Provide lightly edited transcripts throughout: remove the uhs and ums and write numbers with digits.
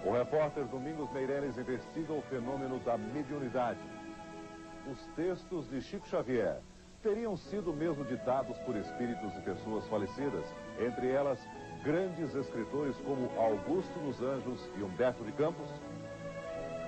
O repórter Domingos Meireles investiga o fenômeno da mediunidade. Os textos de Chico Xavier teriam sido mesmo ditados por espíritos de pessoas falecidas, entre elas grandes escritores como Augusto dos Anjos e Humberto de Campos?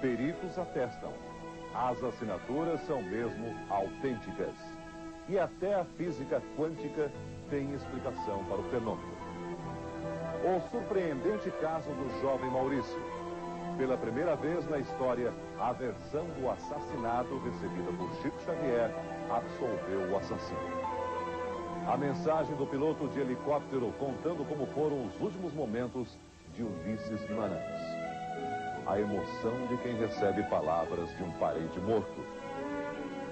Peritos atestam. As assinaturas são mesmo autênticas. E até a física quântica tem explicação para o fenômeno. O surpreendente caso do jovem Maurício. Pela primeira vez na história, a versão do assassinato recebida por Chico Xavier absolveu o assassino. A mensagem do piloto de helicóptero contando como foram os últimos momentos de Ulisses Guimarães. A emoção de quem recebe palavras de um parente morto.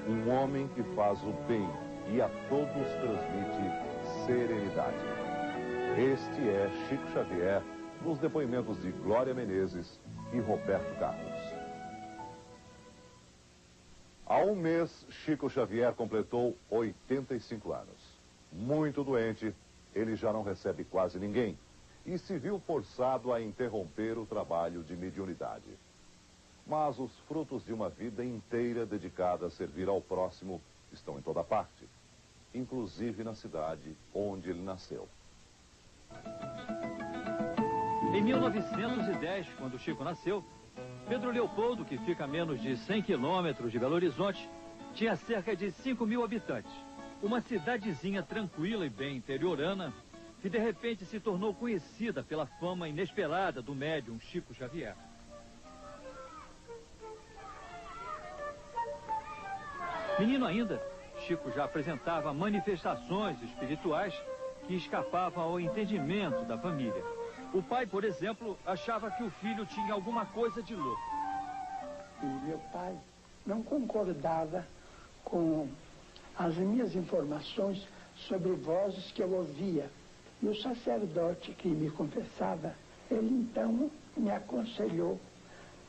Um homem que faz o bem e a todos transmite serenidade. Este é Chico Xavier, nos depoimentos de Glória Menezes e Roberto Carlos. Há um mês, Chico Xavier completou 85 anos. Muito doente, ele já não recebe quase ninguém e se viu forçado a interromper o trabalho de mediunidade. Mas os frutos de uma vida inteira dedicada a servir ao próximo estão em toda parte, inclusive na cidade onde ele nasceu. Em 1910, quando Chico nasceu, Pedro Leopoldo, que fica a menos de 100 quilômetros de Belo Horizonte, tinha cerca de 5.000 habitantes. Uma cidadezinha tranquila e bem interiorana, que de repente se tornou conhecida pela fama inesperada do médium Chico Xavier. Menino ainda, Chico já apresentava manifestações espirituais que escapavam ao entendimento da família. O pai, por exemplo, achava que o filho tinha alguma coisa de louco. E meu pai não concordava com as minhas informações sobre vozes que eu ouvia. E o sacerdote que me confessava, ele então me aconselhou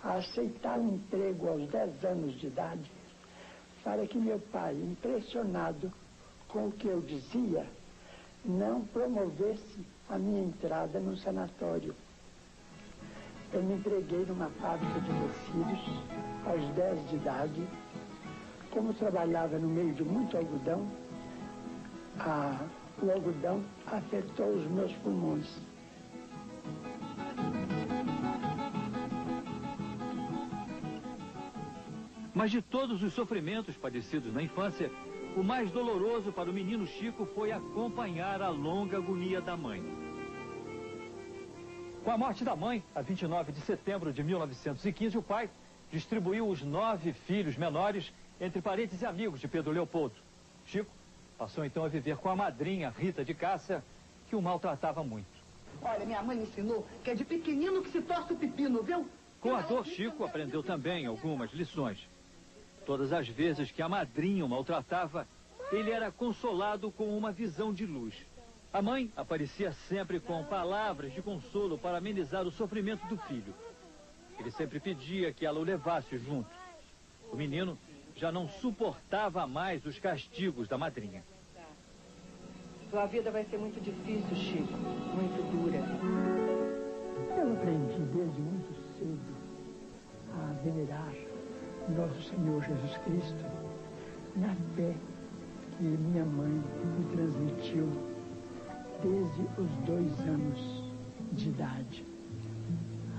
a aceitar um emprego aos 10 anos de idade, para que meu pai, impressionado com o que eu dizia, não promovesse a minha entrada no sanatório. Eu me entreguei numa fábrica de tecidos aos 10 de idade. Como trabalhava no meio de muito algodão, o algodão afetou os meus pulmões. Mas de todos os sofrimentos padecidos na infância, o mais doloroso para o menino Chico foi acompanhar a longa agonia da mãe. Com a morte da mãe, a 29 de setembro de 1915, o pai distribuiu os 9 filhos menores entre parentes e amigos de Pedro Leopoldo. Chico passou então a viver com a madrinha Rita de Cássia, que o maltratava muito. Olha, minha mãe ensinou que é de pequenino que se torce o pepino, viu? Com a dor, Chico aprendeu também algumas lições. Todas as vezes que a madrinha o maltratava, ele era consolado com uma visão de luz. A mãe aparecia sempre com palavras de consolo para amenizar o sofrimento do filho. Ele sempre pedia que ela o levasse junto. O menino já não suportava mais os castigos da madrinha. Sua vida vai ser muito difícil, Chico. Muito dura. Eu aprendi desde muito cedo a venerar Nosso Senhor Jesus Cristo na fé que minha mãe me transmitiu desde os 2 anos de idade.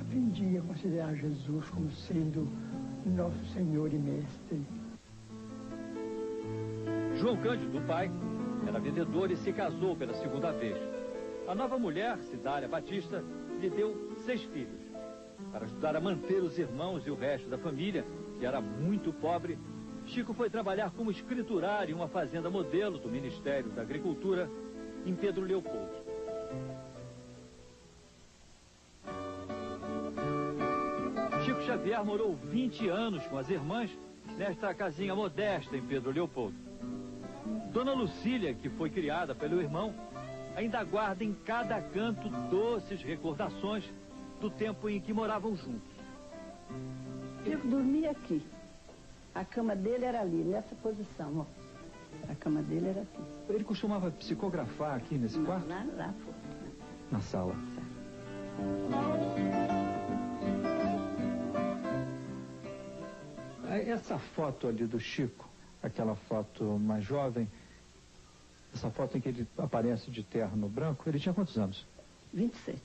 Aprendi a considerar Jesus como sendo nosso Senhor e Mestre. João Cândido, o pai, era vendedor e se casou pela segunda vez. A nova mulher, Cidália Batista, lhe deu 6 filhos. Para ajudar a manter os irmãos e o resto da família, que era muito pobre, Chico foi trabalhar como escriturário em uma fazenda modelo do Ministério da Agricultura, em Pedro Leopoldo. Chico Xavier morou 20 anos com as irmãs nesta casinha modesta em Pedro Leopoldo. Dona Lucília, que foi criada pelo irmão, ainda guarda em cada canto doces recordações do tempo em que moravam juntos. Chico dormia aqui. A cama dele era ali, nessa posição, ó. A cama dele era aqui. Ele costumava psicografar aqui nesse quarto? Lá, Na sala. Essa foto ali do Chico, aquela foto mais jovem, essa foto em que ele aparece de terno branco, ele tinha quantos anos? 27.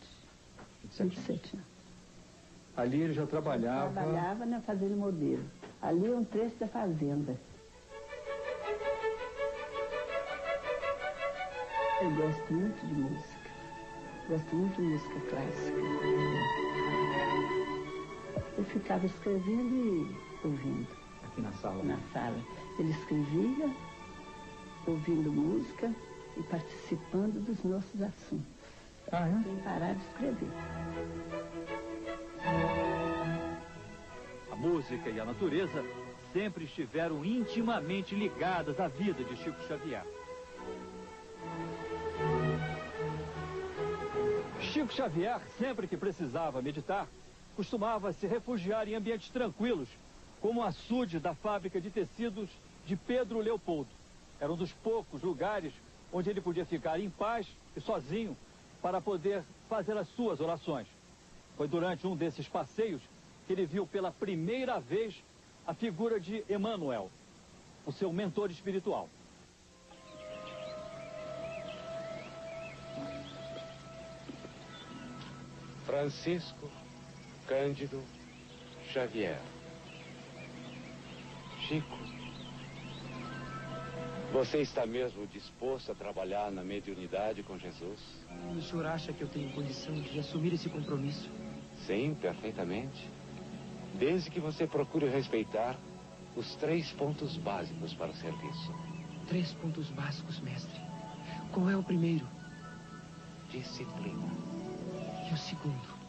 27 anos. Ali ele já trabalhava... Trabalhava na Fazenda Modelo. Ali é um trecho da fazenda. Eu gosto muito de música. Gosto muito de música clássica. Eu ficava escrevendo e ouvindo. Aqui na sala? Na sala. Ele escrevia, ouvindo música e participando dos nossos assuntos. Ah, é? Sem parar de escrever. A música e a natureza sempre estiveram intimamente ligadas à vida de Chico Xavier. Chico Xavier, sempre que precisava meditar, costumava se refugiar em ambientes tranquilos, como o açude da fábrica de tecidos de Pedro Leopoldo. Era um dos poucos lugares onde ele podia ficar em paz e sozinho para poder fazer as suas orações. Foi durante um desses passeios que ele viu pela primeira vez a figura de Emmanuel, o seu mentor espiritual. Francisco Cândido Xavier. Chico, você está mesmo disposto a trabalhar na mediunidade com Jesus? O senhor acha que eu tenho condição de assumir esse compromisso? Sim, perfeitamente. Desde que você procure respeitar os 3 pontos básicos para o serviço. 3 pontos básicos, mestre. Qual é o primeiro? Disciplina. E o segundo?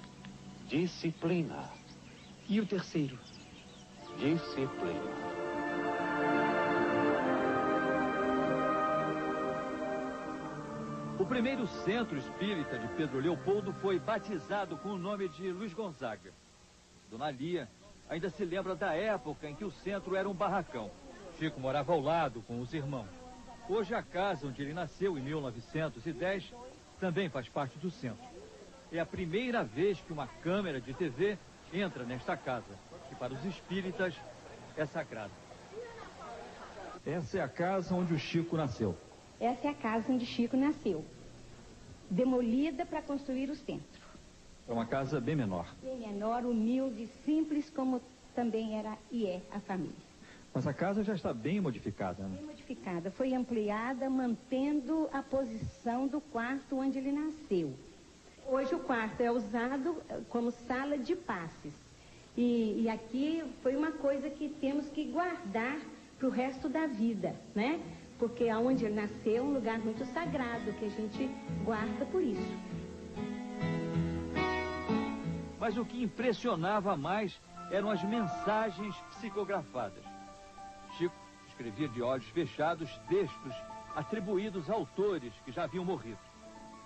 Disciplina. E o terceiro? Disciplina. O primeiro centro espírita de Pedro Leopoldo foi batizado com o nome de Luiz Gonzaga. Dona Lia ainda se lembra da época em que o centro era um barracão. Chico morava ao lado com os irmãos. Hoje a casa onde ele nasceu, em 1910, também faz parte do centro. É a primeira vez que uma câmera de TV entra nesta casa, que para os espíritas é sagrada. Essa é a casa onde o Chico nasceu. Essa é a casa onde Chico nasceu, demolida para construir o centro. É uma casa bem menor. Bem menor, humilde, simples, como também era e é a família. Mas a casa já está bem modificada, né? Bem modificada, foi ampliada, mantendo a posição do quarto onde ele nasceu. Hoje o quarto é usado como sala de passes. E aqui foi uma coisa que temos que guardar para o resto da vida, né? Porque aonde ele nasceu é um lugar muito sagrado, que a gente guarda por isso. Mas o que impressionava mais eram as mensagens psicografadas. Chico escrevia de olhos fechados textos atribuídos a autores que já haviam morrido.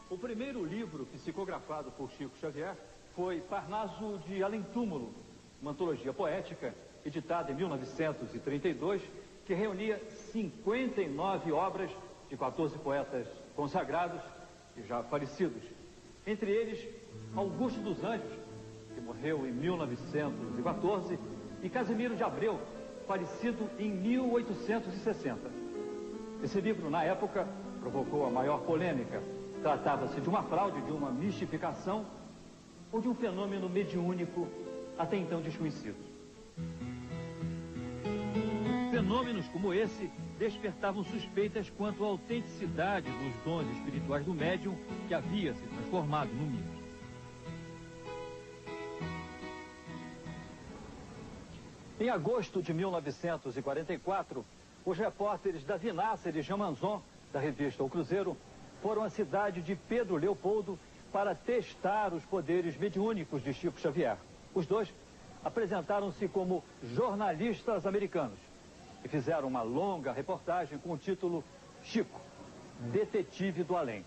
O primeiro livro psicografado por Chico Xavier foi Parnaso de Além-Túmulo, uma antologia poética editada em 1932, que reunia 59 obras de 14 poetas consagrados e já falecidos. Entre eles, Augusto dos Anjos, que morreu em 1914, e Casimiro de Abreu, falecido em 1860. Esse livro, na época, provocou a maior polêmica. Tratava-se de uma fraude, de uma mistificação ou de um fenômeno mediúnico até então desconhecido. Fenômenos como esse despertavam suspeitas quanto à autenticidade dos dons espirituais do médium que havia se transformado no mito. Em agosto de 1944, os repórteres da Vinasser e Jean Manzon, da revista O Cruzeiro, foram à cidade de Pedro Leopoldo para testar os poderes mediúnicos de Chico Xavier. Os dois apresentaram-se como jornalistas americanos e fizeram uma longa reportagem com o título Chico, Detetive do Além.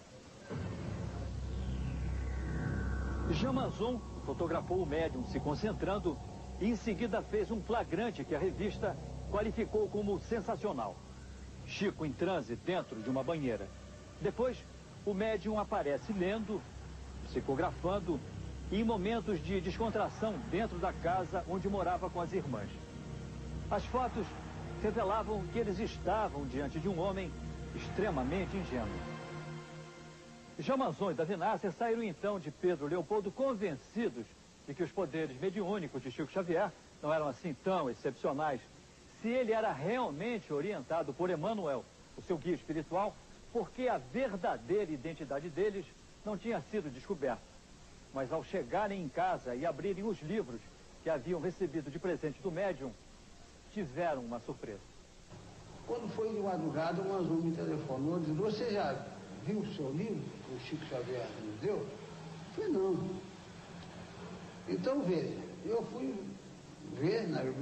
Jean Manzon fotografou o médium se concentrando e em seguida fez um flagrante que a revista qualificou como sensacional. Chico em transe dentro de uma banheira. Depois, o médium aparece lendo, psicografando e em momentos de descontração dentro da casa onde morava com as irmãs. As fotos revelavam que eles estavam diante de um homem extremamente ingênuo. Jamanzon e Davi Nasser saíram então de Pedro Leopoldo convencidos de que os poderes mediúnicos de Chico Xavier não eram assim tão excepcionais. Se ele era realmente orientado por Emmanuel, o seu guia espiritual, porque a verdadeira identidade deles não tinha sido descoberta. Mas ao chegarem em casa e abrirem os livros que haviam recebido de presente do médium, tiveram uma surpresa. Quando foi de madrugada, o Manzon me telefonou e disse: você já viu o seu livro que o Chico Xavier nos deu? Eu falei: não. Então veja, eu fui ver na biblioteca.